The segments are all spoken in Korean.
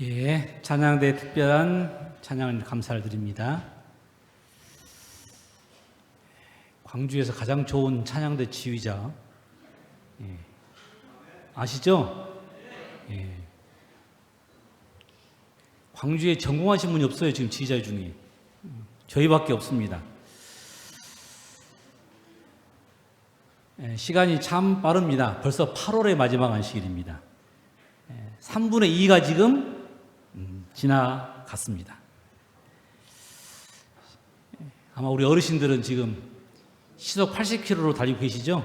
예, 찬양대 특별한 찬양을 감사를 드립니다. 광주에서 가장 좋은 찬양대 지휘자, 아시죠? 예. 광주에 전공하신 분이 없어요. 지금 지휘자 중에 저희밖에 없습니다. 시간이 참 빠릅니다. 벌써 8월의 마지막 안식일입니다. 3분의 2가 지금 지나갔습니다. 아마 우리 어르신들은 지금 시속 80km로 달리고 계시죠?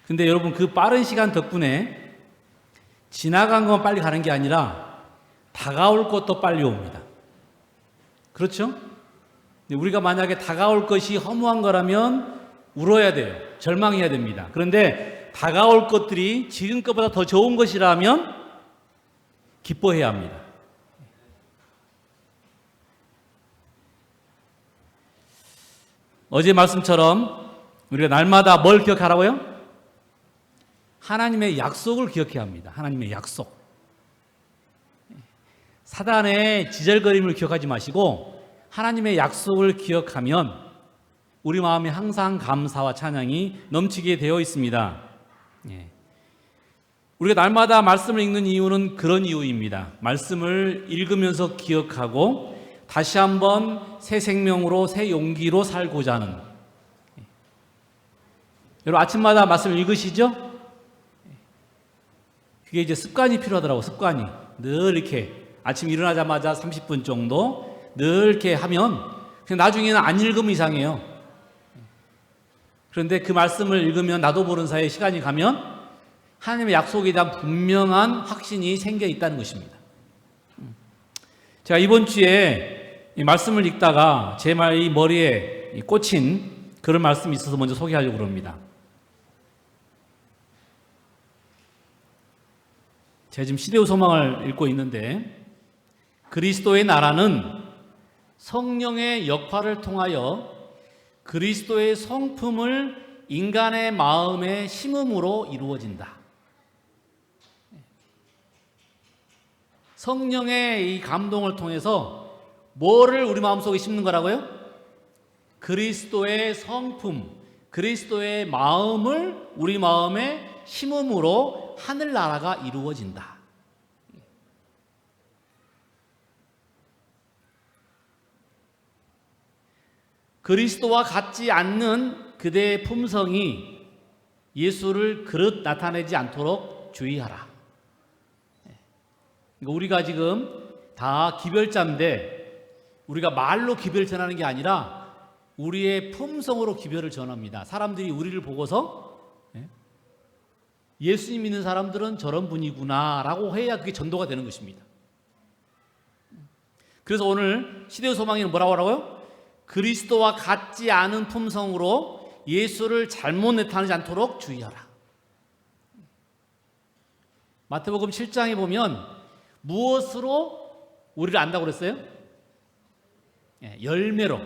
근데 여러분, 그 빠른 시간 덕분에 지나간 건 빨리 가는 게 아니라 다가올 것도 빨리 옵니다. 그렇죠? 우리가 만약에 다가올 것이 허무한 거라면 울어야 돼요. 절망해야 됩니다. 그런데 다가올 것들이 지금 것보다 더 좋은 것이라면 기뻐해야 합니다. 어제 말씀처럼 우리가 날마다 뭘 기억하라고요? 하나님의 약속을 기억해야 합니다. 하나님의 약속. 사단의 지절거림을 기억하지 마시고 하나님의 약속을 기억하면 우리 마음에 항상 감사와 찬양이 넘치게 되어 있습니다. 우리가 날마다 말씀을 읽는 이유는 그런 이유입니다. 말씀을 읽으면서 기억하고 다시 한번 새 생명으로 새 용기로 살고자 하는. 여러분, 아침마다 말씀을 읽으시죠? 그게 이제 습관이 필요하더라고요. 습관이. 늘 이렇게 아침 일어나자마자 30분 정도 늘 이렇게 하면 그냥 나중에는 안 읽으면 이상해요. 그런데 그 말씀을 읽으면 나도 모르는 사이에 시간이 가면 하나님의 약속에 대한 분명한 확신이 생겨 있다는 것입니다. 제가 이번 주에 이 말씀을 읽다가 제 머리에 꽂힌 그런 말씀이 있어서 먼저 소개하려고 합니다. 제가 지금 시대의 소망을 읽고 있는데, 그리스도의 나라는 성령의 역할을 통하여 그리스도의 성품을 인간의 마음에 심음으로 이루어진다. 성령의 이 감동을 통해서 뭐를 우리 마음속에 심는 거라고요? 그리스도의 성품, 그리스도의 마음을 우리 마음에 심음으로 하늘나라가 이루어진다. 그리스도와 같지 않는 그대의 품성이 예수를 그릇 나타내지 않도록 주의하라. 우리가 지금 다 기별자인데 우리가 말로 기별을 전하는 게 아니라 우리의 품성으로 기별을 전합니다. 사람들이 우리를 보고서 예수님 믿는 사람들은 저런 분이구나 라고 해야 그게 전도가 되는 것입니다. 그래서 오늘 시대의 소망에는 뭐라고 하라고요? 그리스도와 같지 않은 품성으로 예수를 잘못 나타내지 않도록 주의하라. 마태복음 7장에 보면 무엇으로 우리를 안다고 그랬어요? 열매로.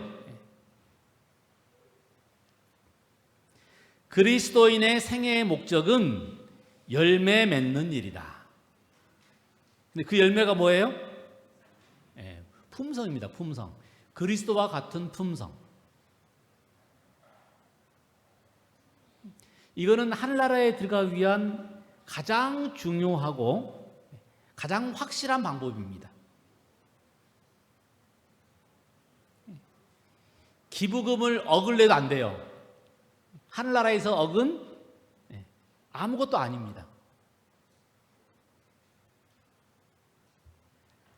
그리스도인의 생애의 목적은 열매 맺는 일이다. 근데 그 열매가 뭐예요? 품성입니다. 품성. 그리스도와 같은 품성. 이거는 하늘나라에 들어가기 위한 가장 중요하고 가장 확실한 방법입니다. 기부금을 억을 내도 안 돼요. 하늘나라에서 억은 아무것도 아닙니다.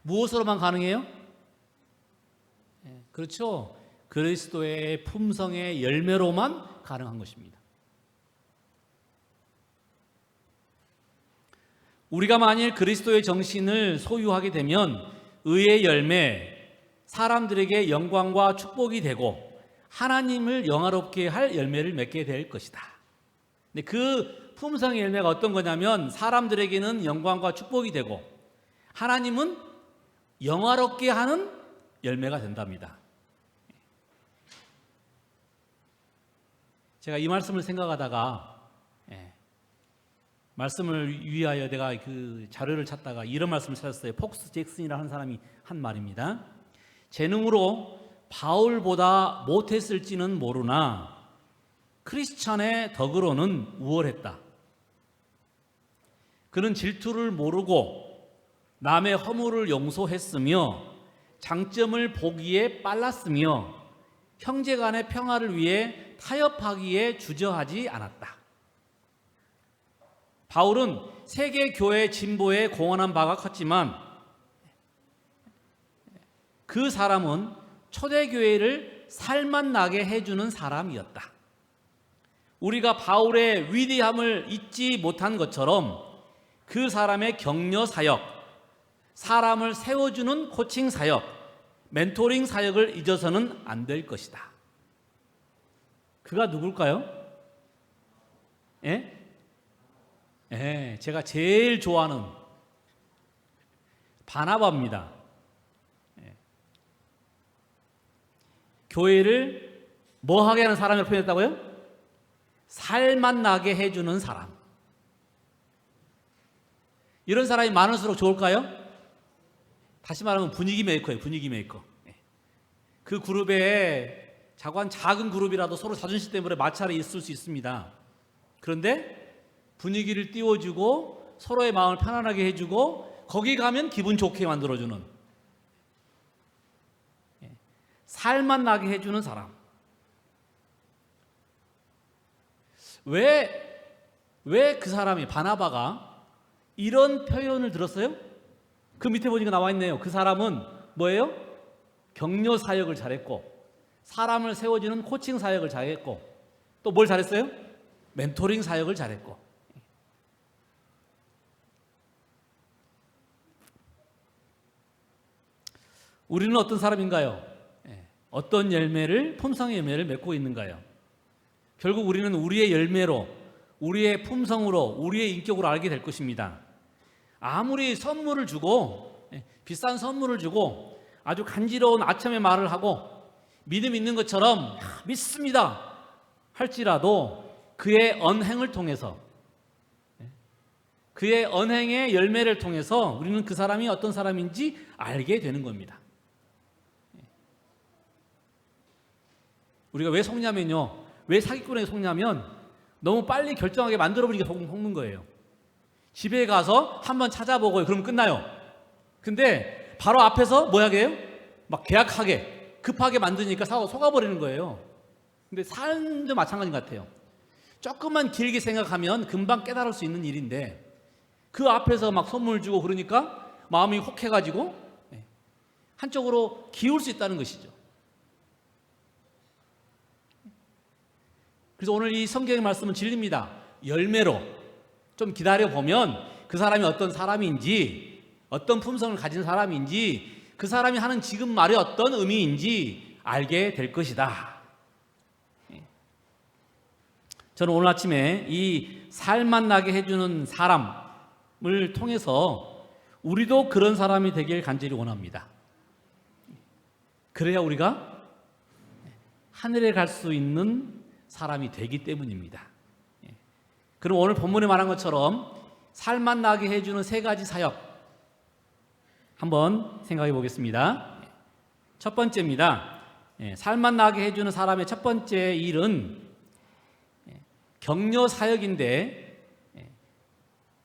무엇으로만 가능해요? 그렇죠. 그리스도의 품성의 열매로만 가능한 것입니다. 우리가 만일 그리스도의 정신을 소유하게 되면 의의 열매, 사람들에게 영광과 축복이 되고 하나님을 영화롭게 할 열매를 맺게 될 것이다. 근데 그 품성의 열매가 어떤 거냐면 사람들에게는 영광과 축복이 되고 하나님은 영화롭게 하는 열매가 된답니다. 제가 이 말씀을 생각하다가 말씀을 위하여 내가 그 자료를 찾다가 이런 말씀을 찾았어요. 폭스 잭슨이라는 한 사람이 한 말입니다. 재능으로 바울보다 못했을지는 모르나 크리스찬의 덕으로는 우월했다. 그는 질투를 모르고 남의 허물을 용서했으며 장점을 보기에 빨랐으며 형제간의 평화를 위해 타협하기에 주저하지 않았다. 바울은 세계 교회 진보에 공헌한 바가 컸지만 그 사람은 초대교회를 살맛나게 해주는 사람이었다. 우리가 바울의 위대함을 잊지 못한 것처럼 그 사람의 격려 사역, 사람을 세워주는 코칭 사역, 멘토링 사역을 잊어서는 안 될 것이다. 그가 누굴까요? 예? 제가 제일 좋아하는 바나바입니다. 교회를 뭐 하게 하는 사람을 표현했다고요? 살맛나게 해주는 사람. 이런 사람이 많을수록 좋을까요? 다시 말하면 분위기 메이커예요. 분위기 메이커. 그 그룹에 작은 그룹이라도 서로 자존심 때문에 마찰이 있을 수 있습니다. 그런데 분위기를 띄워주고 서로의 마음을 편안하게 해주고 거기 가면 기분 좋게 만들어주는, 살맛나게 해주는 사람. 왜 그 사람이, 바나바가 이런 표현을 들었어요? 그 밑에 보니까 나와 있네요. 그 사람은 뭐예요? 격려 사역을 잘했고 사람을 세워주는 코칭 사역을 잘했고 또 뭘 잘했어요? 멘토링 사역을 잘했고. 우리는 어떤 사람인가요? 어떤 열매를, 품성의 열매를 맺고 있는가요? 결국 우리는 우리의 열매로, 우리의 품성으로, 우리의 인격으로 알게 될 것입니다. 아무리 선물을 주고, 비싼 선물을 주고 아주 간지러운 아첨의 말을 하고 믿음 있는 것처럼 믿습니다 할지라도 그의 언행을 통해서, 그의 언행의 열매를 통해서 우리는 그 사람이 어떤 사람인지 알게 되는 겁니다. 우리가 왜 속냐면요, 왜 사기꾼에게 속냐면 너무 빨리 결정하게 만들어버리니까 속는 거예요. 집에 가서 한번 찾아보고요, 그러면 끝나요. 근데 바로 앞에서 뭐 하게 해요? 막 계약하게, 급하게 만드니까 속아버리는 거예요. 근데 삶도 마찬가지 같아요. 조금만 길게 생각하면 금방 깨달을 수 있는 일인데 그 앞에서 막 선물 주고 그러니까 마음이 혹해가지고 한쪽으로 기울 수 있다는 것이죠. 그래서 오늘 이 성경의 말씀은 진리입니다. 열매로 좀 기다려보면 그 사람이 어떤 사람인지, 어떤 품성을 가진 사람인지, 그 사람이 하는 지금 말이 어떤 의미인지 알게 될 것이다. 저는 오늘 아침에 이 살맛나게 해주는 사람을 통해서 우리도 그런 사람이 되길 간절히 원합니다. 그래야 우리가 하늘에 갈 수 있는 사람이 되기 때문입니다. 그럼 오늘 본문에 말한 것처럼 살맛나게 해주는 세 가지 사역 한번 생각해 보겠습니다. 첫 번째입니다. 살맛나게 해주는 사람의 첫 번째 일은 격려 사역인데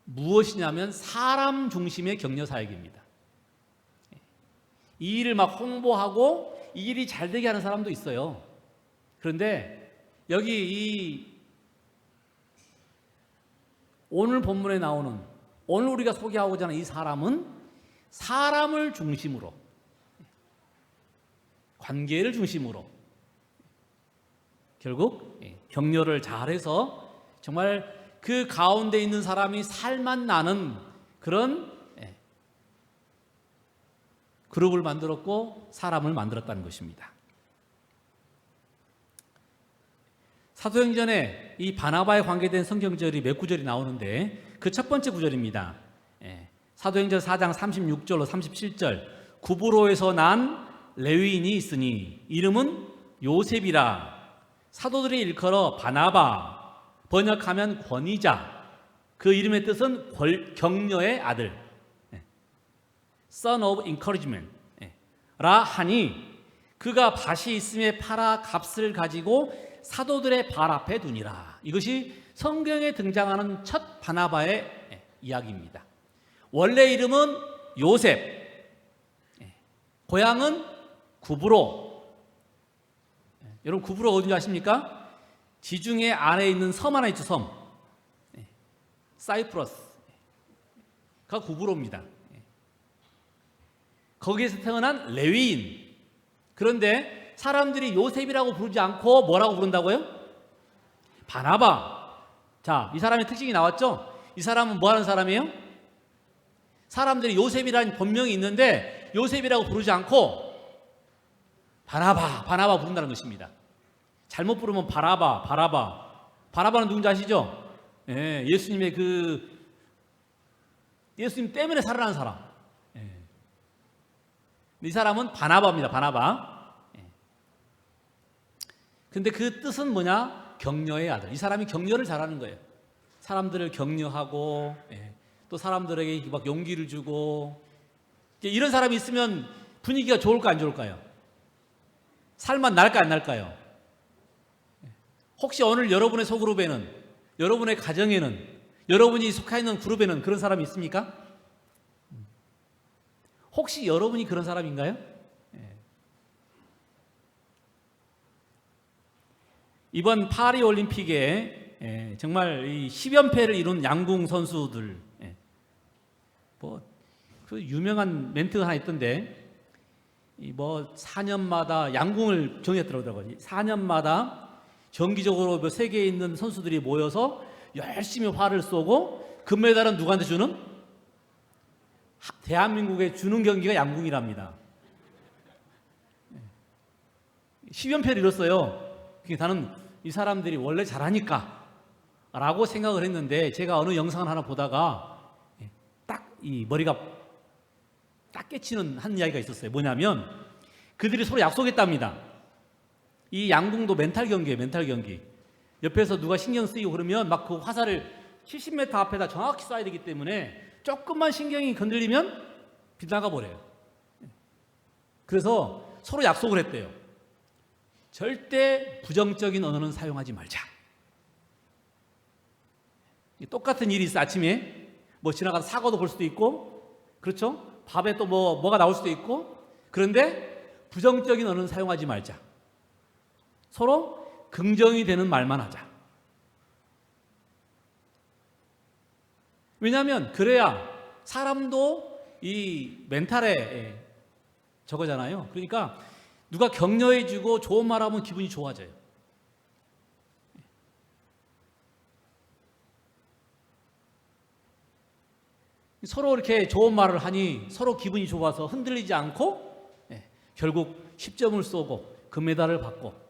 무엇이냐면 사람 중심의 격려 사역입니다. 이 일을 막 홍보하고 이 일이 잘 되게 하는 사람도 있어요. 그런데 여기 오늘 본문에 나오는, 오늘 우리가 소개하고자 하는 이 사람은 사람을 중심으로, 관계를 중심으로 결국 격려를 잘해서 정말 그 가운데 있는 사람이 살맛 나는 그런 그룹을 만들었고 사람을 만들었다는 것입니다. 사도행전에 이 바나바에 관계된 성경절이 몇 구절이 나오는데 그 첫 번째 구절입니다. 사도행전 4장 36절로 37절, 구브로에서 난 레위인이 있으니 이름은 요셉이라, 사도들이 일컬어 바나바, 번역하면 권위자, 그 이름의 뜻은 격려의 아들, Son of Encouragement 라 하니 그가 밭이 있음에 팔아 값을 가지고 사도들의 발 앞에 두니라. 이것이 성경에 등장하는 첫 바나바의 이야기입니다. 원래 이름은 요셉, 고향은 구브로. 여러분 구브로 어딘지 아십니까? 지중해 안에 있는 섬 하나 있죠, 섬. 사이프러스가 구브로입니다. 거기에서 태어난 레위인. 그런데 사람들이 요셉이라고 부르지 않고 뭐라고 부른다고요? 바나바. 자, 이 사람의 특징이 나왔죠? 이 사람은 뭐 하는 사람이에요? 사람들이 요셉이라는 본명이 있는데 요셉이라고 부르지 않고 바나바 부른다는 것입니다. 잘못 부르면 바라바는 누군지 아시죠? 예, 예수님의 예수님 때문에 살아난 사람. 예. 이 사람은 바나바입니다. 바나바. 예. 근데 그 뜻은 뭐냐? 격려의 아들. 이 사람이 격려를 잘하는 거예요. 사람들을 격려하고, 예. 또 사람들에게 막 용기를 주고. 이런 사람이 있으면 분위기가 좋을까 안 좋을까요? 살만 날까 안 날까요? 혹시 오늘 여러분의 소그룹에는, 여러분의 가정에는, 여러분이 속해 있는 그룹에는 그런 사람이 있습니까? 혹시 여러분이 그런 사람인가요? 이번 파리 올림픽에 정말 이 10연패를 이룬 양궁 선수들, 그 유명한 멘트가 하나 있던데, 4년마다 양궁을 정했더라고요. 4년마다 정기적으로 세계에 있는 선수들이 모여서 열심히 활을 쏘고 금메달은 누구한테 주는? 대한민국에 주는 경기가 양궁이랍니다. 10연패를 이뤘어요. 그러니까 나는 이 사람들이 원래 잘하니까 라고 생각을 했는데, 제가 어느 영상을 하나 보다가 딱 이 머리가 딱 깨치는 한 이야기가 있었어요. 뭐냐면 그들이 서로 약속했답니다. 이 양궁도 멘탈 경기예요. 멘탈 경기. 옆에서 누가 신경 쓰이고 그러면 막 그 화살을 70m 앞에다 정확히 쏴야 되기 때문에 조금만 신경이 건들리면 빗나가 버려요. 그래서 서로 약속을 했대요. 절대 부정적인 언어는 사용하지 말자. 똑같은 일이 있어. 아침에 지나가다 사과도 볼 수도 있고, 그렇죠? 밥에 또 뭐가 나올 수도 있고. 그런데 부정적인 언어는 사용하지 말자. 서로 긍정이 되는 말만 하자. 왜냐하면 그래야 사람도 이 멘탈에 저거잖아요. 그러니까 누가 격려해주고 좋은 말하면 기분이 좋아져요. 서로 이렇게 좋은 말을 하니 서로 기분이 좋아서 흔들리지 않고 결국 10점을 쏘고 금메달을 받고.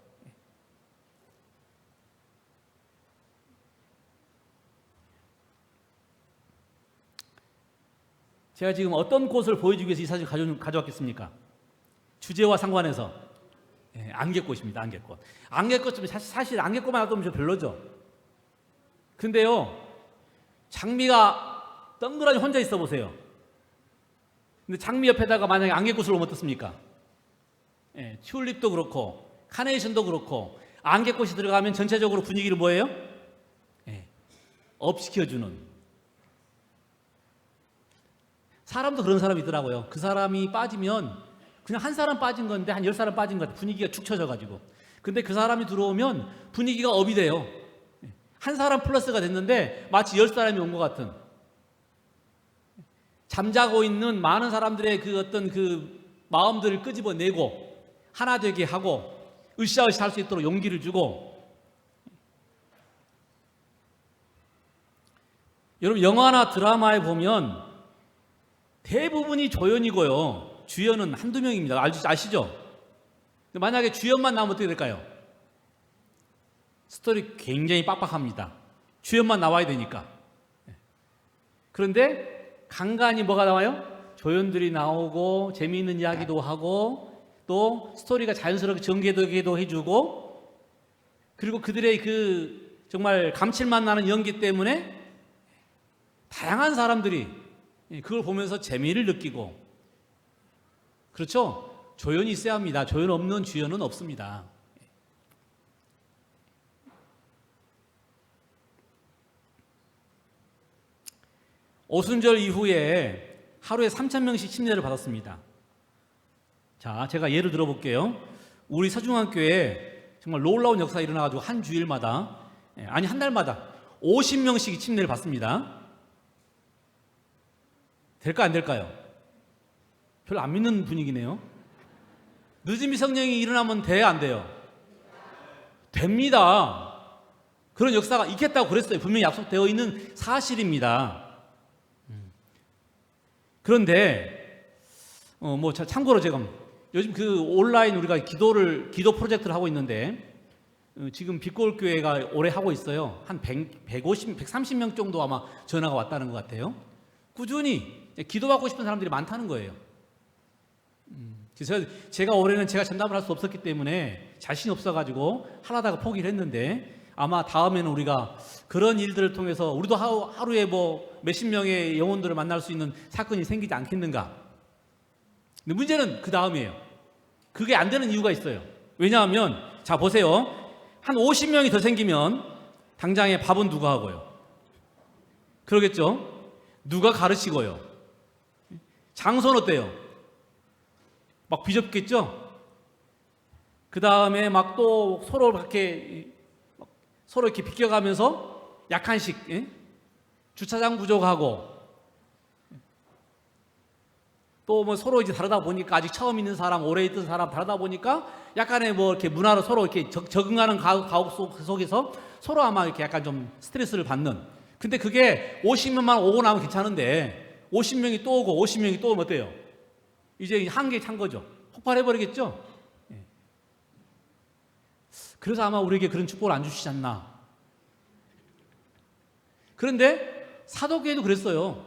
제가 지금 어떤 꽃을 보여주기 위해서 이 사진 가져왔겠습니까? 주제와 상관해서 안개꽃입니다. 안개꽃. 안개꽃 좀 사실 안개꽃만 놔두면 좀 별로죠. 근데요, 장미가 덩그러니 혼자 있어 보세요. 근데 장미 옆에다가 만약에 안개꽃을 놓으면 어떻습니까? 튤립도 그렇고 카네이션도 그렇고 안개꽃이 들어가면 전체적으로 분위기를 뭐예요? 업시켜주는. 사람도 그런 사람이 있더라고요. 그 사람이 빠지면 그냥 한 사람 빠진 건데 한 10사람 빠진 것 같아요. 분위기가 축 처져가지고. 근데 그 사람이 들어오면 분위기가 업이 돼요. 한 사람 플러스가 됐는데 마치 10사람이 온 것 같은. 잠자고 있는 많은 사람들의 그 어떤 그 마음들을 끄집어내고 하나 되게 하고 으쌰으쌰 할 수 있도록 용기를 주고. 여러분 영화나 드라마에 보면 대부분이 조연이고요. 주연은 한두 명입니다. 아시죠? 근데 만약에 주연만 나오면 어떻게 될까요? 스토리 굉장히 빡빡합니다. 주연만 나와야 되니까. 그런데 간간히 뭐가 나와요? 조연들이 나오고 재미있는 이야기도 하고 또 스토리가 자연스럽게 전개되기도 해주고, 그리고 그들의 그 정말 감칠맛 나는 연기 때문에 다양한 사람들이 그걸 보면서 재미를 느끼고, 그렇죠? 조연이 있어야 합니다. 조연 없는 주연은 없습니다. 오순절 이후에 하루에 3,000명씩 침례를 받았습니다. 자, 제가 예를 들어볼게요. 우리 서중학교에 정말 놀라운 역사가 일어나가지고 한 주일마다, 아니 한 달마다 50명씩 침례를 받습니다. 될까 안 될까요? 별로 안 믿는 분위기네요. 늦은비 성령이 일어나면 돼요, 안 돼요? 됩니다. 그런 역사가 있겠다고 그랬어요. 분명히 약속되어 있는 사실입니다. 그런데 참고로 제가 요즘 그 온라인 우리가 기도 프로젝트를 하고 있는데, 지금 빛골교회가 올해 하고 있어요. 한 150, 130명 정도 아마 전화가 왔다는 것 같아요. 꾸준히 기도받고 싶은 사람들이 많다는 거예요. 그래서 제가 올해는 제가 전담을 할 수 없었기 때문에 자신이 없어가지고 하려다가 포기를 했는데, 아마 다음에는 우리가 그런 일들을 통해서 우리도 하루에 몇십 명의 영혼들을 만날 수 있는 사건이 생기지 않겠는가. 근데 문제는 그 다음이에요. 그게 안 되는 이유가 있어요. 왜냐하면, 자 보세요. 한 50명이 더 생기면 당장에 밥은 누가 하고요? 그러겠죠? 누가 가르치고요? 장소는 어때요? 막 비좁겠죠? 그 다음에 막 또 서로 이렇게 비껴가면서 약간씩, 주차장 부족하고, 또 서로 이제 다르다 보니까, 아직 처음 있는 사람, 오래 있던 사람 다르다 보니까 약간의 이렇게 문화로 서로 이렇게 적응하는 가옥 속에서 서로 아마 이렇게 약간 좀 스트레스를 받는. 근데 그게 50명만 오고 나면 괜찮은데 50명이 또 오고 50명이 또 오면 어때요? 이제 한계에 찬 거죠. 폭발해버리겠죠? 그래서 아마 우리에게 그런 축복을 안 주시지 않나. 그런데 사도교회도 그랬어요.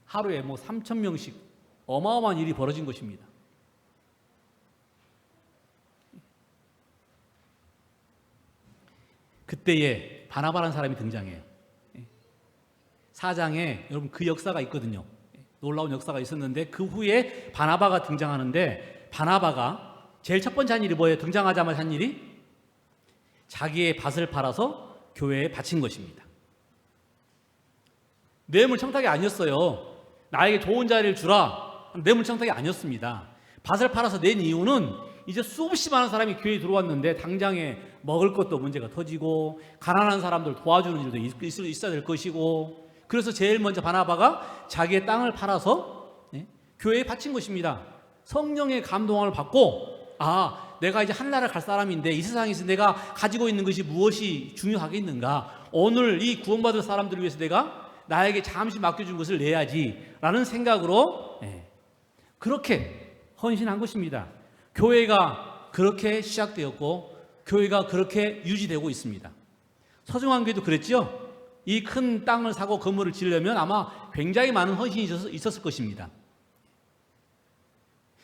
하루에 3,000명씩 어마어마한 일이 벌어진 것입니다. 그때에 바나바라는 사람이 등장해요. 4장에 여러분 그 역사가 있거든요. 놀라운 역사가 있었는데, 그 후에 바나바가 등장하는데, 바나바가 제일 첫 번째 한 일이 뭐예요? 등장하자마자 한 일이 자기의 밭을 팔아서 교회에 바친 것입니다. 뇌물청탁이 아니었어요. 나에게 좋은 자리를 주라, 뇌물청탁이 아니었습니다. 밭을 팔아서 낸 이유는 이제 수없이 많은 사람이 교회에 들어왔는데 당장에 먹을 것도 문제가 터지고, 가난한 사람들 도와주는 일도 있어야 될 것이고, 그래서 제일 먼저 바나바가 자기의 땅을 팔아서 교회에 바친 것입니다. 성령의 감동을 받고, 내가 이제 하늘나라 갈 사람인데 이 세상에서 내가 가지고 있는 것이 무엇이 중요하겠는가, 오늘 이 구원받을 사람들을 위해서 내가 나에게 잠시 맡겨준 것을 내야지 라는 생각으로 그렇게 헌신한 것입니다. 교회가 그렇게 시작되었고 교회가 그렇게 유지되고 있습니다. 서중환교회도 그랬죠. 이 큰 땅을 사고 건물을 지으려면 아마 굉장히 많은 헌신이 있었을 것입니다.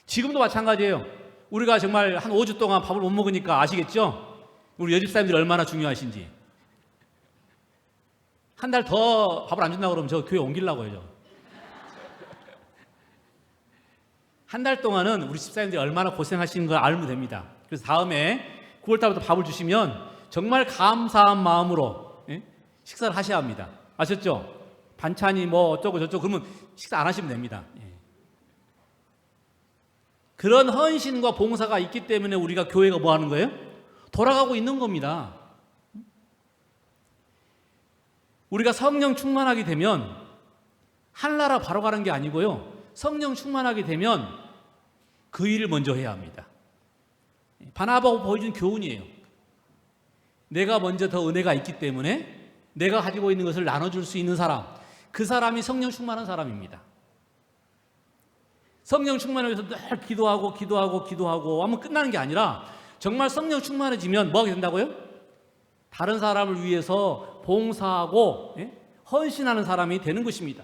지금도 마찬가지예요. 우리가 정말 한 5주 동안 밥을 못 먹으니까 아시겠죠? 우리 여집사님들이 얼마나 중요하신지. 한 달 더 밥을 안 준다고 그러면 저 교회 옮기려고 해요. 한 달 동안은 우리 집사님들이 얼마나 고생하시는 걸 알면 됩니다. 그래서 다음에 9월달부터 밥을 주시면 정말 감사한 마음으로 식사를 하셔야 합니다. 아셨죠? 반찬이 어쩌고 저쩌고 그러면 식사 안 하시면 됩니다. 그런 헌신과 봉사가 있기 때문에 우리가 교회가 뭐 하는 거예요? 돌아가고 있는 겁니다. 우리가 성령 충만하게 되면 하늘나라 바로 가는 게 아니고요. 성령 충만하게 되면 그 일을 먼저 해야 합니다. 바나바가 보여준 교훈이에요. 내가 먼저 더 은혜가 있기 때문에 내가 가지고 있는 것을 나눠줄 수 있는 사람, 그 사람이 성령 충만한 사람입니다. 성령 충만을 위해서 늘 기도하고 하면 끝나는 게 아니라 정말 성령 충만해지면 뭐 하게 된다고요? 다른 사람을 위해서 봉사하고 헌신하는 사람이 되는 것입니다.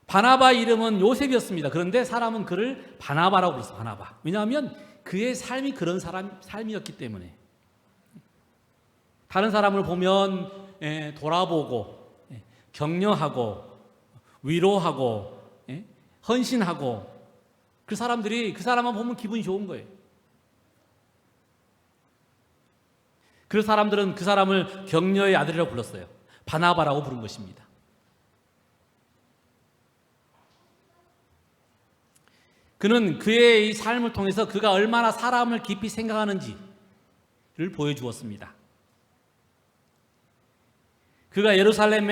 바나바 이름은 요셉이었습니다. 그런데 사람은 그를 바나바라고 불렀어요. 바나바. 왜냐하면 그의 삶이 그런 삶이었기 때문에. 다른 사람을 보면 돌아보고 격려하고 위로하고 헌신하고 그 사람들이 그 사람만 보면 기분이 좋은 거예요. 그 사람들은 그 사람을 격려의 아들이라고 불렀어요. 바나바라고 부른 것입니다. 그는 그의 이 삶을 통해서 그가 얼마나 사람을 깊이 생각하는지를 보여주었습니다. 그가 예루살렘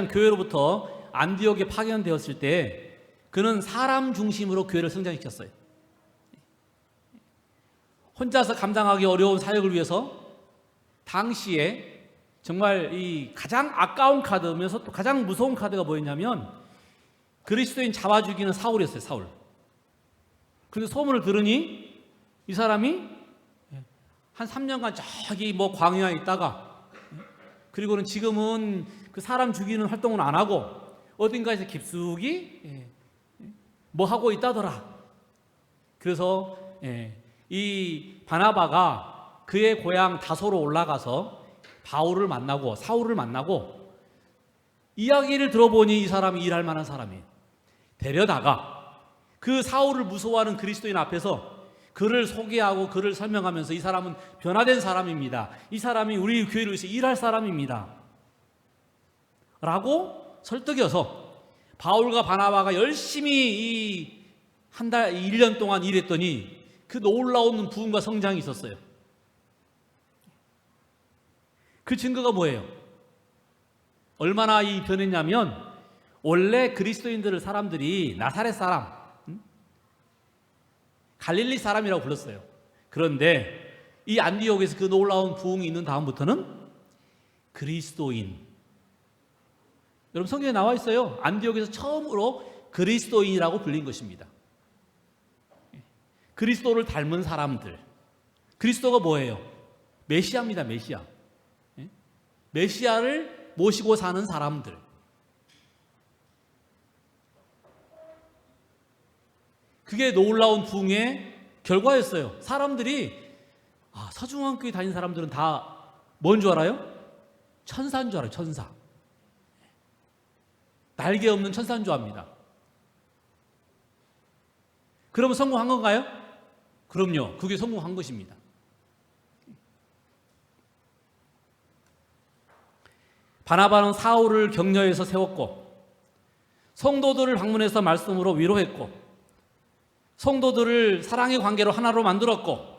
교회로부터 안디옥에 파견되었을 때 그는 사람 중심으로 교회를 성장시켰어요. 혼자서 감당하기 어려운 사역을 위해서 당시에 정말 이 가장 아까운 카드면서 또 가장 무서운 카드가 뭐였냐면 그리스도인 잡아 죽이는 사울이었어요. 사울. 그런데 소문을 들으니 이 사람이 한 3년간 저기 뭐 광야에 있다가 그리고는 지금은 그 사람 죽이는 활동은 안 하고 어딘가에서 깊숙이 뭐 하고 있다더라. 그래서 이 바나바가 그의 고향 다소로 올라가서 바울을 만나고 사울을 만나고 이야기를 들어보니 이 사람이 일할 만한 사람이에요. 데려다가 그 사울을 무서워하는 그리스도인 앞에서 그를 소개하고 그를 설명하면서 이 사람은 변화된 사람입니다. 이 사람이 우리 교회를 위해서 일할 사람입니다. 라고 설득여서 바울과 바나바가 열심히 한 달, 1년 동안 일했더니 그 놀라운 부흥과 성장이 있었어요. 그 증거가 뭐예요? 얼마나 변했냐면 원래 그리스도인들을 사람들이 나사렛 사람, 갈릴리 사람이라고 불렀어요. 그런데 이 안디옥에서 그 놀라운 부흥이 있는 다음부터는 그리스도인. 여러분 성경에 나와 있어요. 안디옥에서 처음으로 그리스도인이라고 불린 것입니다. 그리스도를 닮은 사람들. 그리스도가 뭐예요? 메시아입니다. 메시아. 메시아를 모시고 사는 사람들. 그게 놀라운 부흥의 결과였어요. 사람들이 서중앙교회 다니는 사람들은 다 뭔 줄 알아요? 천사인 줄 알아요. 천사. 날개 없는 천사인 줄 압니다. 그러면 성공한 건가요? 그럼요. 그게 성공한 것입니다. 바나바는 사울을 격려해서 세웠고 성도들을 방문해서 말씀으로 위로했고 성도들을 사랑의 관계로 하나로 만들었고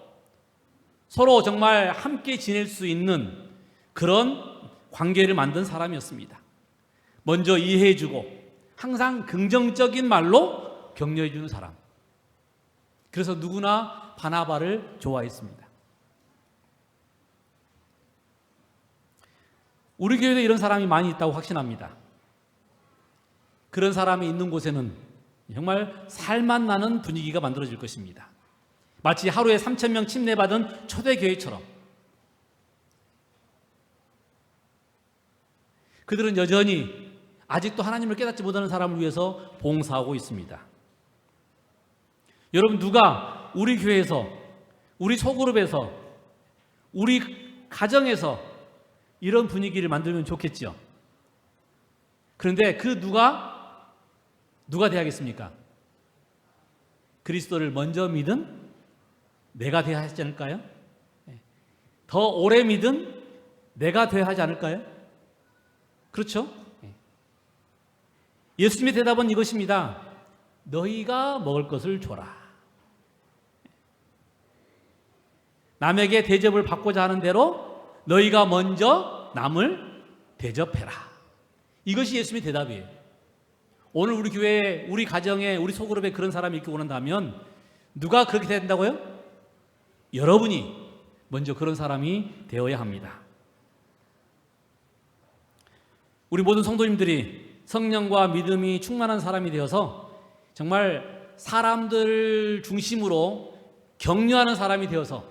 서로 정말 함께 지낼 수 있는 그런 관계를 만든 사람이었습니다. 먼저 이해해주고 항상 긍정적인 말로 격려해주는 사람. 그래서 누구나 바나바를 좋아했습니다. 우리 교회도 이런 사람이 많이 있다고 확신합니다. 그런 사람이 있는 곳에는 정말 살맛 나는 분위기가 만들어질 것입니다. 마치 하루에 3,000명 침례받은 초대교회처럼 그들은 여전히 아직도 하나님을 깨닫지 못하는 사람을 위해서 봉사하고 있습니다. 여러분 누가 우리 교회에서 우리 소그룹에서 우리 가정에서 이런 분위기를 만들면 좋겠죠. 그런데 그 누가 돼야겠습니까? 그리스도를 먼저 믿은 내가 돼야 하지 않을까요? 더 오래 믿은 내가 돼야 하지 않을까요? 그렇죠? 예수님의 대답은 이것입니다. 너희가 먹을 것을 줘라. 남에게 대접을 받고자 하는 대로 너희가 먼저 남을 대접해라. 이것이 예수님의 대답이에요. 오늘 우리 교회에, 우리 가정에, 우리 소그룹에 그런 사람이 있기 원한다면 누가 그렇게 된다고요? 여러분이 먼저 그런 사람이 되어야 합니다. 우리 모든 성도님들이 성령과 믿음이 충만한 사람이 되어서 정말 사람들 중심으로 격려하는 사람이 되어서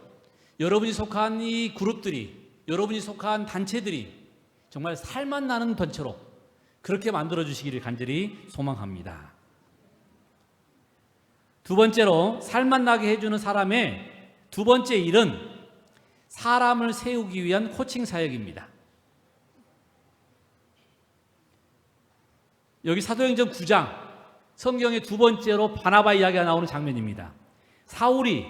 여러분이 속한 이 그룹들이, 여러분이 속한 단체들이 정말 살맛 나는 단체로 그렇게 만들어 주시기를 간절히 소망합니다. 두 번째로 살맛 나게 해주는 사람의 두 번째 일은 사람을 세우기 위한 코칭 사역입니다. 여기 사도행전 9장 성경의 두 번째로 바나바 이야기가 나오는 장면입니다. 사울이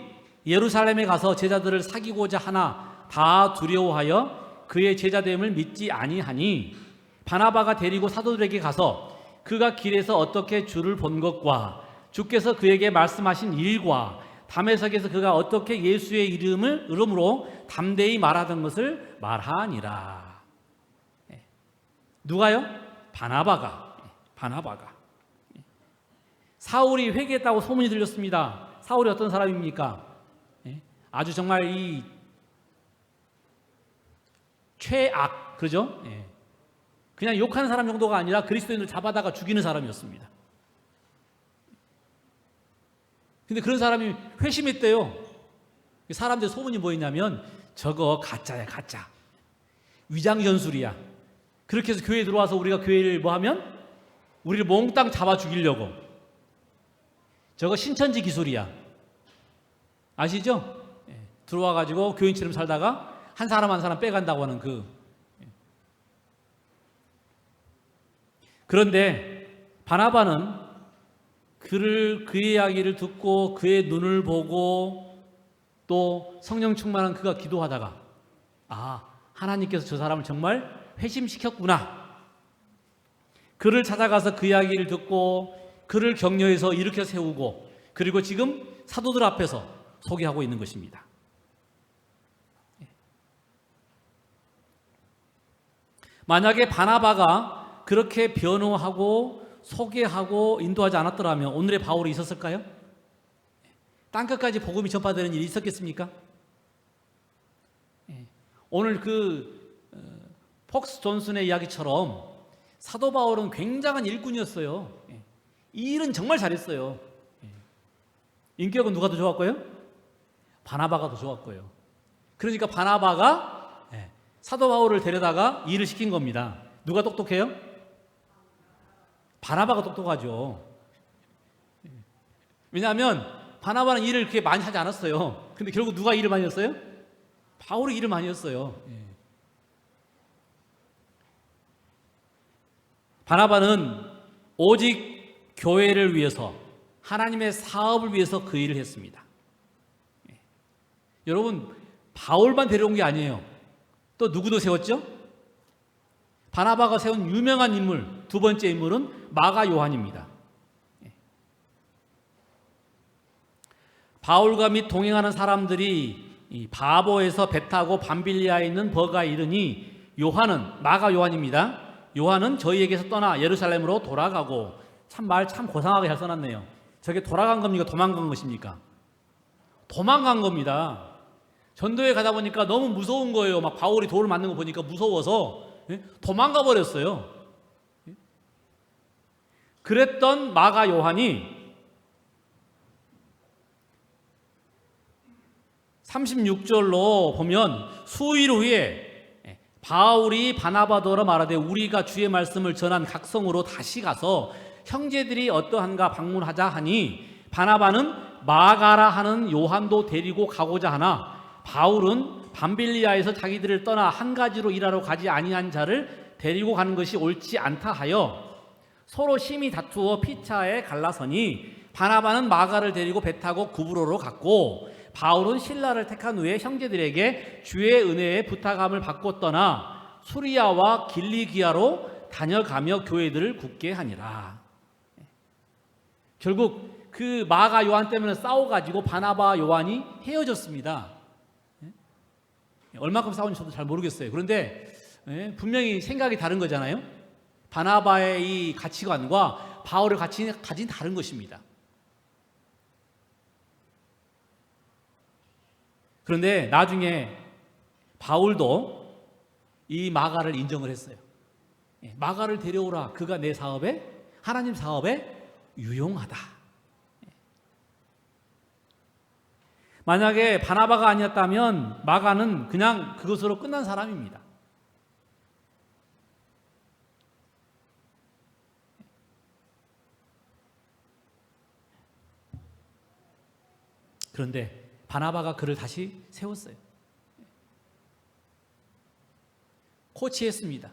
예루살렘에 가서 제자들을 사귀고자 하나 다 두려워하여 그의 제자됨을 믿지 아니하니 바나바가 데리고 사도들에게 가서 그가 길에서 어떻게 주를 본 것과 주께서 그에게 말씀하신 일과 다메섹에서 그가 어떻게 예수의 이름으로 담대히 말하던 것을 말하니라. 누가요? 바나바가. 사울이 회개했다고 소문이 들렸습니다. 사울이 어떤 사람입니까? 아주 정말 이 최악, 그러죠? 그냥 욕하는 사람 정도가 아니라 그리스도인을 잡아다가 죽이는 사람이었습니다. 근데 그런 사람이 회심했대요. 사람들 소문이 뭐였냐면 저거 가짜야, 가짜. 위장전술이야. 그렇게 해서 교회에 들어와서 우리가 교회를 뭐 하면 우리를 몽땅 잡아 죽이려고. 저거 신천지 기술이야. 아시죠? 들어와가지고 교인처럼 살다가 한 사람 한 사람 빼간다고 하는 그. 그런데 바나바는 그의 이야기를 듣고 그의 눈을 보고 또 성령 충만한 그가 기도하다가 하나님께서 저 사람을 정말 회심시켰구나. 그를 찾아가서 그 이야기를 듣고 그를 격려해서 일으켜 세우고 그리고 지금 사도들 앞에서 소개하고 있는 것입니다. 만약에 바나바가 그렇게 변호하고 소개하고 인도하지 않았더라면 오늘의 바울이 있었을까요? 땅끝까지 복음이 전파되는 일이 있었겠습니까? 오늘 폭스 존슨의 이야기처럼 사도 바울은 굉장한 일꾼이었어요. 이 일은 정말 잘했어요. 인격은 누가 더 좋았고요? 바나바가 더 좋았고요. 그러니까 바나바가 사도 바울을 데려다가 일을 시킨 겁니다. 누가 똑똑해요? 바나바가 똑똑하죠. 왜냐하면 바나바는 일을 그렇게 많이 하지 않았어요. 근데 결국 누가 일을 많이 했어요? 바울이 일을 많이 했어요. 바나바는 오직 교회를 위해서 하나님의 사업을 위해서 그 일을 했습니다. 여러분 바울만 데려온 게 아니에요. 또 누구도 세웠죠? 바나바가 세운 유명한 인물 두 번째 인물은 마가 요한입니다. 바울과 및 동행하는 사람들이 바보에서 배 타고 밤빌리아에 있는 버가에 이르니 마가 요한입니다. 요한은 저희에게서 떠나 예루살렘으로 돌아가고 말 참 고상하게 잘 써놨네요. 저게 돌아간 겁니까? 도망간 것입니까? 도망간 겁니다. 전도에 가다 보니까 너무 무서운 거예요. 막 바울이 돌을 맞는 거 보니까 무서워서 도망가 버렸어요. 그랬던 마가 요한이 36절로 보면 수일 후에 바울이 바나바더러 말하되 우리가 주의 말씀을 전한 각 성으로 다시 가서 형제들이 어떠한가 방문하자 하니 바나바는 마가라 하는 요한도 데리고 가고자 하나 바울은 밤빌리아에서 자기들을 떠나 한 가지로 일하러 가지 아니한 자를 데리고 가는 것이 옳지 않다 하여 서로 심히 다투어 피차에 갈라서니 바나바는 마가를 데리고 배 타고 구브로로 갔고 바울은 실라를 택한 후에 형제들에게 주의 은혜에 부탁함을 받고 떠나 수리아와 길리기아로 다녀가며 교회들을 굳게 하니라. 결국 그 마가 요한 때문에 싸워가지고 바나바 요한이 헤어졌습니다. 얼마큼 싸운지 저도 잘 모르겠어요. 그런데 분명히 생각이 다른 거잖아요. 바나바의 이 가치관과 바울의 가치는 가진 다른 것입니다. 그런데 나중에 바울도 이 마가를 인정을 했어요. 마가를 데려오라. 그가 내 사업에 하나님 사업에 유용하다. 만약에 바나바가 아니었다면 마가는 그냥 그것으로 끝난 사람입니다. 그런데 바나바가 그를 다시 세웠어요. 코치했습니다.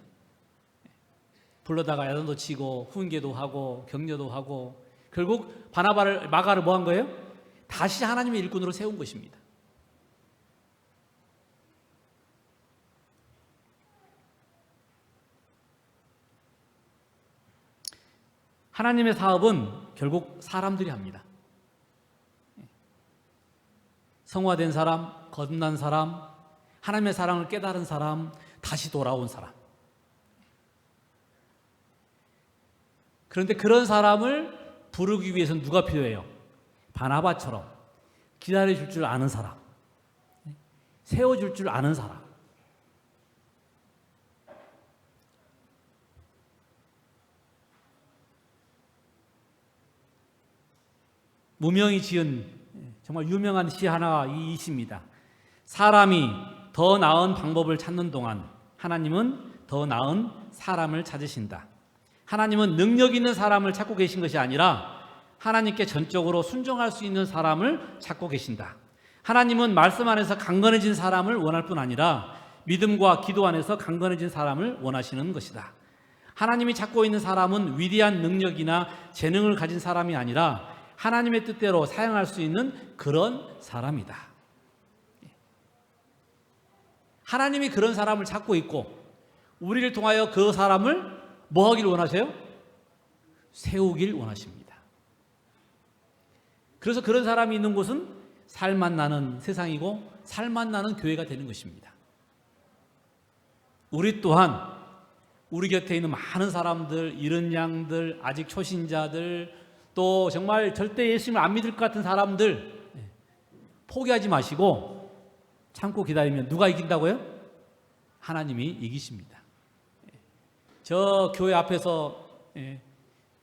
불러다가 야단도 치고 훈계도 하고 격려도 하고 결국 마가를 뭐 한 거예요? 다시 하나님의 일꾼으로 세운 것입니다. 하나님의 사업은 결국 사람들이 합니다. 성화된 사람, 거듭난 사람, 하나님의 사랑을 깨달은 사람, 다시 돌아온 사람. 그런데 그런 사람을 부르기 위해서는 누가 필요해요? 바나바처럼 기다려줄 줄 아는 사람, 세워줄 줄 아는 사람. 무명이 지은 정말 유명한 시 하나가 이 시입니다. 사람이 더 나은 방법을 찾는 동안 하나님은 더 나은 사람을 찾으신다. 하나님은 능력 있는 사람을 찾고 계신 것이 아니라 하나님께 전적으로 순종할 수 있는 사람을 찾고 계신다. 하나님은 말씀 안에서 강건해진 사람을 원할 뿐 아니라 믿음과 기도 안에서 강건해진 사람을 원하시는 것이다. 하나님이 찾고 있는 사람은 위대한 능력이나 재능을 가진 사람이 아니라 하나님의 뜻대로 사용할 수 있는 그런 사람이다. 하나님이 그런 사람을 찾고 있고 우리를 통하여 그 사람을 뭐 하길 원하세요? 세우길 원하십니다. 그래서 그런 사람이 있는 곳은 살맛 나는 세상이고 살맛 나는 교회가 되는 것입니다. 우리 또한 우리 곁에 있는 많은 사람들, 잃은 양들, 아직 초신자들, 또 정말 절대 예수님을 안 믿을 것 같은 사람들 포기하지 마시고 참고 기다리면 누가 이긴다고요? 하나님이 이기십니다. 저 교회 앞에서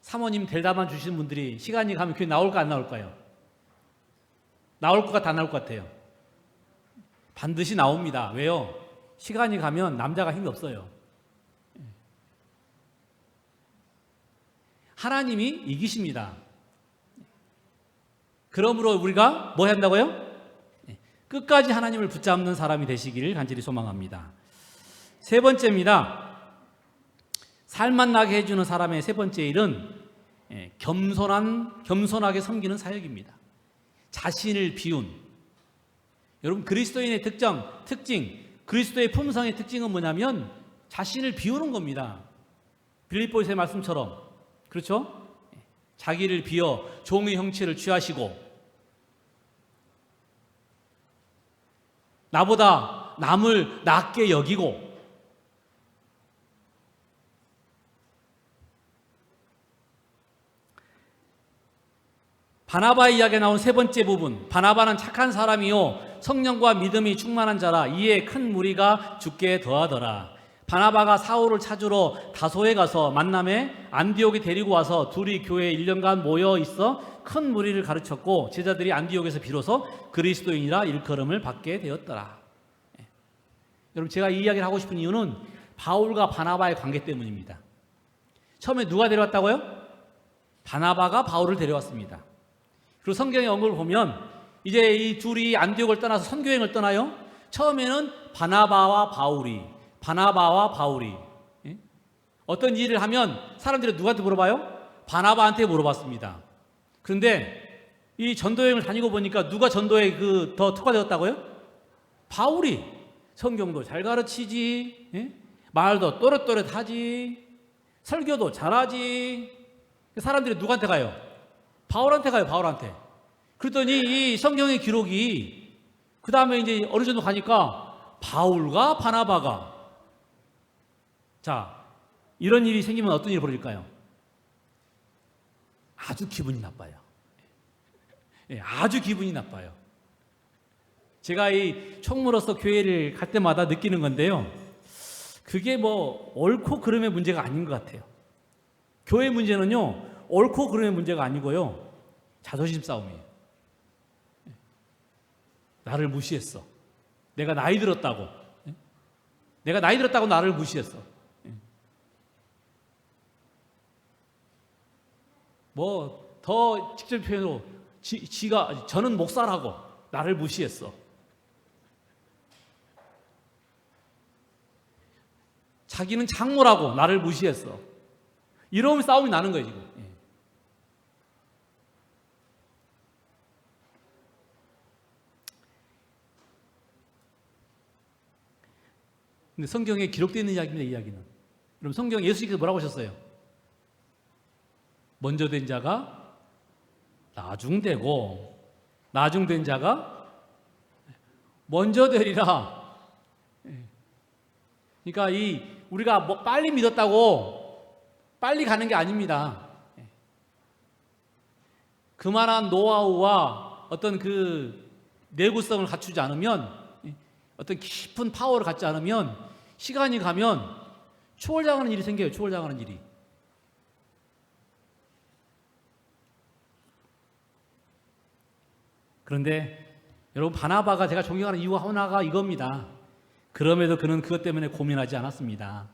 사모님 대답만 주시는 분들이 시간이 가면 교회 나올까 안 나올까요? 나올 것 같아 안 나올 것 같아요? 반드시 나옵니다. 왜요? 시간이 가면 남자가 힘이 없어요. 하나님이 이기십니다. 그러므로 우리가 뭐 한다고요? 끝까지 하나님을 붙잡는 사람이 되시기를 간절히 소망합니다. 세 번째입니다. 살맛 나게 해주는 사람의 세 번째 일은 겸손하게 섬기는 사역입니다. 자신을 비운. 여러분 그리스도인의 특징, 그리스도의 품성의 특징은 뭐냐면 자신을 비우는 겁니다. 빌립보서의 말씀처럼 그렇죠? 자기를 비워 종의 형체를 취하시고 나보다 남을 낮게 여기고 바나바의 이야기에 나온 세 번째 부분, 바나바는 착한 사람이요 성령과 믿음이 충만한 자라 이에 큰 무리가 죽게 더하더라. 바나바가 사울을 찾으러 다소에 가서 만남에 안디옥에 데리고 와서 둘이 교회에 1년간 모여 있어 큰 무리를 가르쳤고 제자들이 안디옥에서 비로소 그리스도인이라 일컬음을 받게 되었더라. 여러분 제가 이 이야기를 하고 싶은 이유는 바울과 바나바의 관계 때문입니다. 처음에 누가 데려왔다고요? 바나바가 바울을 데려왔습니다. 그리고 성경의 언급을 보면 이제 이 둘이 안디옥을 떠나서 선교행을 떠나요. 처음에는 바나바와 바울이 어떤 일을 하면 사람들이 누구한테 물어봐요? 바나바한테 물어봤습니다. 그런데 이 전도여행을 다니고 보니까 누가 전도에 더 특화되었다고요? 바울이. 성경도 잘 가르치지, 말도 또렷또렷하지, 설교도 잘하지. 사람들이 누구한테 가요? 바울한테 가요. 바울한테. 그랬더니 이 성경의 기록이 그 다음에 이제 어느 정도 가니까 바울과 바나바가 자, 이런 일이 생기면 어떤 일이 벌어질까요? 아주 기분이 나빠요. 아주 기분이 나빠요. 제가 이 총무로서 교회를 갈 때마다 느끼는 건데요. 그게 뭐 옳고 그름의 문제가 아닌 것 같아요. 교회 문제는요, 옳고 그름의 문제가 아니고요, 자존심 싸움이에요. 나를 무시했어. 내가 나이 들었다고 나를 무시했어. 뭐 더 직접 표현으로 저는 목사라고 나를 무시했어. 자기는 장모라고 나를 무시했어. 이러면 싸움이 나는 거예요, 지금. 근데 성경에 기록되어 있는 이야기입니다, 이 이야기는. 그럼 성경 예수님께서 뭐라고 하셨어요? 먼저 된 자가 나중되고 나중된 자가 먼저 되리라. 그러니까 우리가 뭐 빨리 믿었다고 빨리 가는 게 아닙니다. 그만한 노하우와 어떤 그 내구성을 갖추지 않으면, 어떤 깊은 파워를 갖지 않으면 시간이 가면 초월당하는 일이 생겨요. 초월당하는 일이. 그런데 여러분, 바나바가 제가 존경하는 이유 하나가 이겁니다. 그럼에도 그는 그것 때문에 고민하지 않았습니다.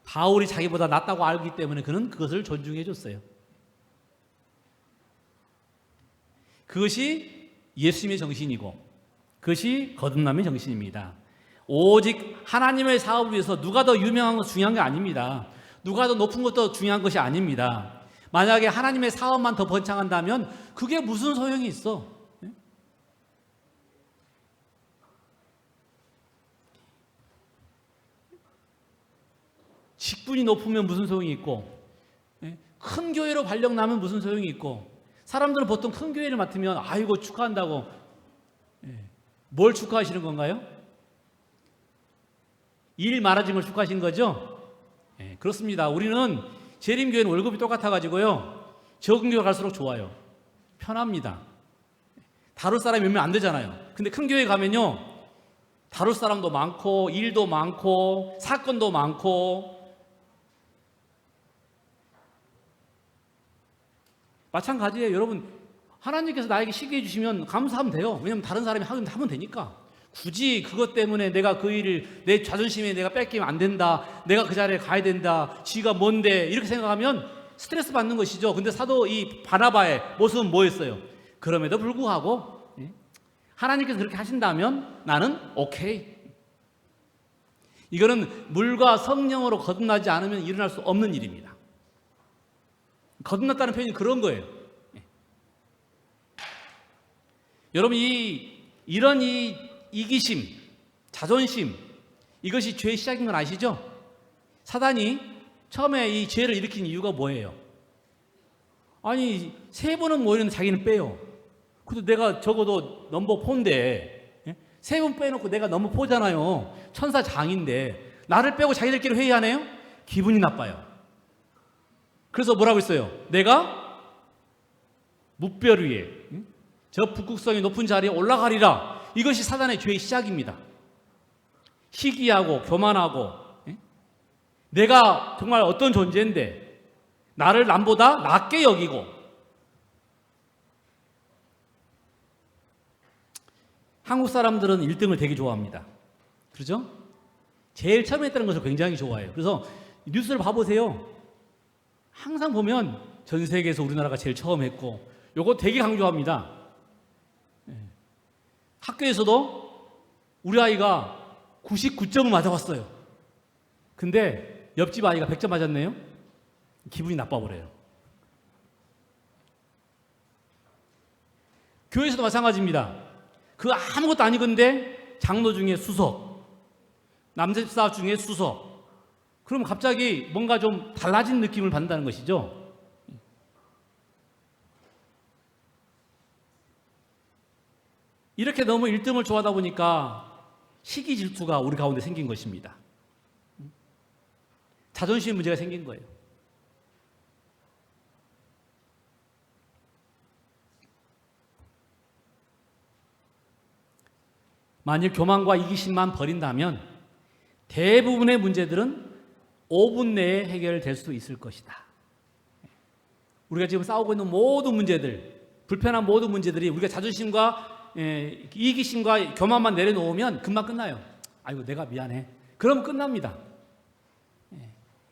바울이 자기보다 낫다고 알기 때문에 그는 그것을 존중해 줬어요. 그것이 예수님의 정신이고 그것이 거듭남의 정신입니다. 오직 하나님의 사업을 위해서 누가 더 유명한 것 중요한 게 아닙니다. 누가 더 높은 것도 중요한 것이 아닙니다. 만약에 하나님의 사업만 더 번창한다면 그게 무슨 소용이 있어? 직분이 높으면 무슨 소용이 있고, 큰 교회로 발령나면 무슨 소용이 있고, 사람들은 보통 큰 교회를 맡으면 아이고 축하한다고. 뭘 축하하시는 건가요? 일 많아진 걸 축하하시는 거죠? 그렇습니다. 우리는 재림교회는 월급이 똑같아가지고요, 적은 교회 갈수록 좋아요. 편합니다. 다룰 사람이 몇 명 안 되잖아요. 근데 큰 교회 가면요, 다룰 사람도 많고 일도 많고 사건도 많고. 마찬가지예요. 여러분, 하나님께서 나에게 시기해 주시면 감사하면 돼요. 왜냐하면 다른 사람이 하면 되니까. 굳이 그것 때문에 내가 그 일을, 내 자존심에 내가 뺏기면 안 된다, 내가 그 자리에 가야 된다, 지가 뭔데, 이렇게 생각하면 스트레스 받는 것이죠. 근데 사도 이 바나바의 모습은 뭐였어요? 그럼에도 불구하고 하나님께서 그렇게 하신다면 나는 오케이. 이거는 물과 성령으로 거듭나지 않으면 일어날 수 없는 일입니다. 거듭났다는 표현이 그런 거예요. 여러분, 이런 이기심, 자존심, 이것이 죄의 시작인 건 아시죠? 사단이 처음에 이 죄를 일으킨 이유가 뭐예요? 아니, 3번은 모이는데 자기는 빼요. 그래도 내가 적어도 넘버 4인데 3번 빼놓고 내가 넘버 4잖아요. 천사 장인데 나를 빼고 자기들끼리 회의하네요? 기분이 나빠요. 그래서 뭐라고 했어요? 내가 뭇별 위에, 저 북극성이 높은 자리에 올라가리라. 이것이 사단의 죄의 시작입니다. 시기하고 교만하고, 내가 정말 어떤 존재인데 나를 남보다 낮게 여기고. 한국 사람들은 1등을 되게 좋아합니다. 그렇죠? 제일 처음에 했다는 것을 굉장히 좋아해요. 그래서 뉴스를 봐보세요. 항상 보면 전 세계에서 우리나라가 제일 처음 했고, 요거 되게 강조합니다. 학교에서도 우리 아이가 99점을 맞아왔어요. 근데 옆집 아이가 100점 맞았네요. 기분이 나빠버려요. 교회에서도 마찬가지입니다. 그 아무것도 아니건데 장로 중에 수석, 남집사 중에 수석. 그럼 갑자기 뭔가 좀 달라진 느낌을 받는다는 것이죠. 이렇게 너무 1등을 좋아하다 보니까 시기 질투가 우리 가운데 생긴 것입니다. 자존심 문제가 생긴 거예요. 만일 교만과 이기심만 버린다면 대부분의 문제들은 5분 내에 해결될 수 있을 것이다. 우리가 지금 싸우고 있는 모든 문제들, 불편한 모든 문제들이 우리가 자존심과 이기심과 교만만 내려놓으면 금방 끝나요. 아이고 내가 미안해. 그러면 끝납니다.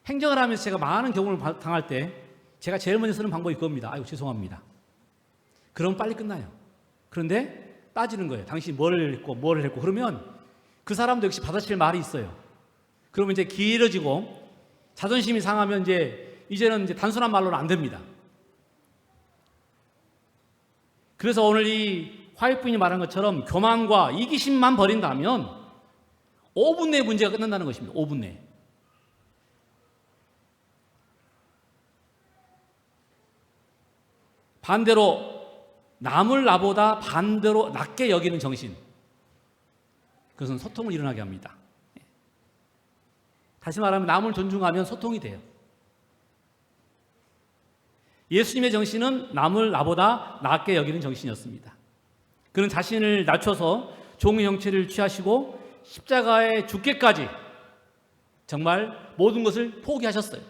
행정을 하면서 제가 많은 경험을 당할 때 제가 제일 먼저 쓰는 방법이 그겁니다. 아이고 죄송합니다. 그럼 빨리 끝나요. 그런데 따지는 거예요. 당신이 뭘 했고 그러면 그 사람도 역시 받아칠 말이 있어요. 그러면 이제 길어지고 자존심이 상하면 이제는 단순한 말로는 안 됩니다. 그래서 오늘 이 화이트 부인이 말한 것처럼 교만과 이기심만 버린다면 5분 내에 문제가 끝난다는 것입니다. 5분 내에. 반대로 남을 나보다 반대로 낮게 여기는 정신, 그것은 소통을 일어나게 합니다. 다시 말하면 남을 존중하면 소통이 돼요. 예수님의 정신은 남을 나보다 낮게 여기는 정신이었습니다. 그는 자신을 낮춰서 종의 형체를 취하시고 십자가에 죽기까지 정말 모든 것을 포기하셨어요.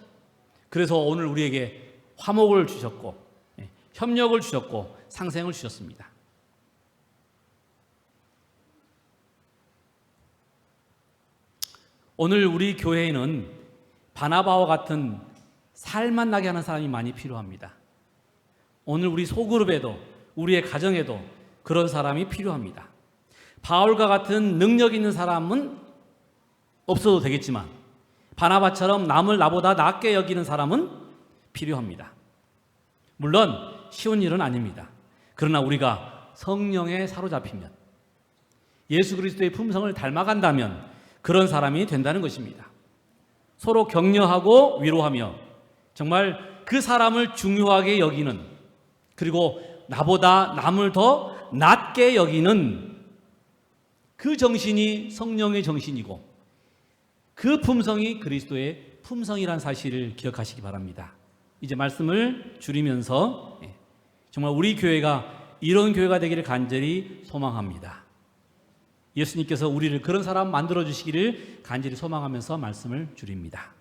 그래서 오늘 우리에게 화목을 주셨고 협력을 주셨고 상생을 주셨습니다. 오늘 우리 교회에는 바나바와 같은 살만 나게 하는 사람이 많이 필요합니다. 오늘 우리 소그룹에도 우리의 가정에도 그런 사람이 필요합니다. 바울과 같은 능력 있는 사람은 없어도 되겠지만 바나바처럼 남을 나보다 낮게 여기는 사람은 필요합니다. 물론 쉬운 일은 아닙니다. 그러나 우리가 성령에 사로잡히면, 예수 그리스도의 품성을 닮아간다면 그런 사람이 된다는 것입니다. 서로 격려하고 위로하며 정말 그 사람을 중요하게 여기는, 그리고 나보다 남을 더 낮게 여기는 그 정신이 성령의 정신이고 그 품성이 그리스도의 품성이라는 사실을 기억하시기 바랍니다. 이제 말씀을 줄이면서 정말 우리 교회가 이런 교회가 되기를 간절히 소망합니다. 예수님께서 우리를 그런 사람 만들어 주시기를 간절히 소망하면서 말씀을 줄입니다.